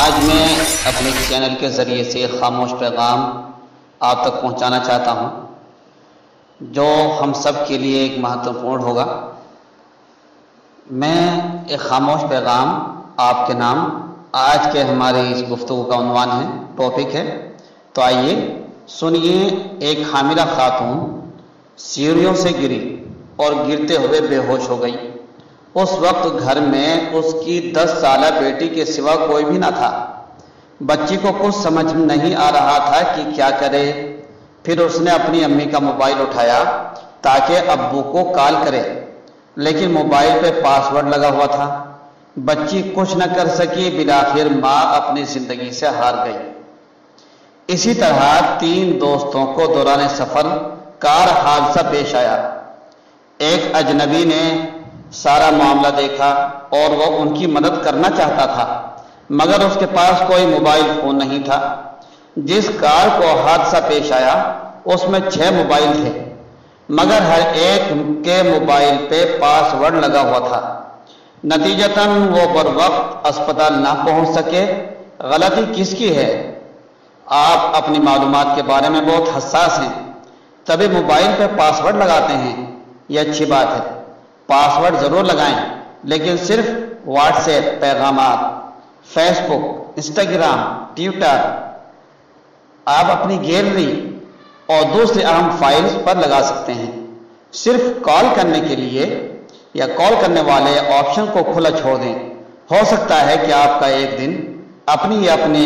آج میں اپنے چینل کے ذریعے سے ایک خاموش پیغام آپ تک پہنچانا چاہتا ہوں جو ہم سب کے لیے ایک مہتوپورن ہوگا۔ میں ایک خاموش پیغام آپ کے نام آج کے ہمارے اس گفتگو کا عنوان ہے، ٹاپک ہے، تو آئیے سنیے۔ ایک حاملہ خاتون سیڑھیوں سے گری اور گرتے ہوئے بے ہوش ہو گئی۔ اس وقت گھر میں اس کی 10 سالہ بیٹی کے سوا کوئی بھی نہ تھا۔ بچی کو کچھ سمجھ نہیں آ رہا تھا کہ کیا کرے۔ پھر اس نے اپنی امی کا موبائل اٹھایا تاکہ ابو کو کال کرے، لیکن موبائل پہ پاس ورڈ لگا ہوا تھا۔ بچی کچھ نہ کر سکی، بالآخر ماں اپنی زندگی سے ہار گئی۔ اسی طرح 3 دوستوں کو دوران سفر کار حادثہ پیش آیا۔ ایک اجنبی نے سارا معاملہ دیکھا اور وہ ان کی مدد کرنا چاہتا تھا، مگر اس کے پاس کوئی موبائل فون نہیں تھا۔ جس کار کو حادثہ پیش آیا اس میں 6 موبائل تھے، مگر ہر ایک کے موبائل پہ پاس ورڈ لگا ہوا تھا۔ نتیجتاً وہ بروقت اسپتال نہ پہنچ سکے۔ غلطی کس کی ہے؟ آپ اپنی معلومات کے بارے میں بہت حساس ہیں، تبھی موبائل پہ پاس ورڈ لگاتے ہیں۔ یہ اچھی بات ہے، پاس ورڈ ضرور لگائیں، لیکن صرف واٹس ایپ پیغامات، فیس بک، انسٹاگرام، ٹویٹر آپ اپنی گیلری اور دوسرے اہم فائلز پر لگا سکتے ہیں۔ صرف کال کرنے کے لیے یا کال کرنے والے آپشن کو کھلا چھوڑ دیں۔ ہو سکتا ہے کہ آپ کا ایک دن اپنی یا اپنے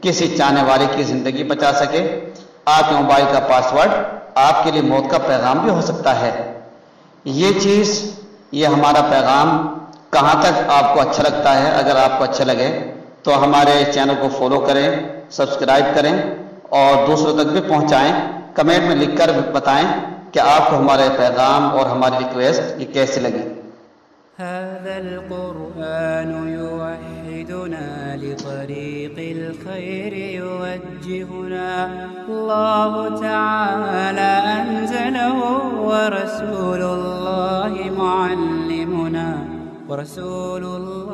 کسی چاہنے والے کی زندگی بچا سکے۔ آپ کے موبائل کا پاس ورڈ آپ کے لیے موت کا پیغام بھی ہو سکتا ہے۔ یہ ہمارا پیغام کہاں تک آپ کو اچھا لگتا ہے؟ اگر آپ کو اچھا لگے تو ہمارے چینل کو فالو کریں، سبسکرائب کریں اور دوسروں تک بھی پہنچائیں۔ کمنٹ میں لکھ کر بتائیں کہ آپ کو ہمارے پیغام اور ہماری ریکویسٹ یہ کیسے لگی۔ هذا القرآن يوحدنا لطريق الخير يوجهنا الله تعالى أنزله ورسول الله معلمنا ورسول الله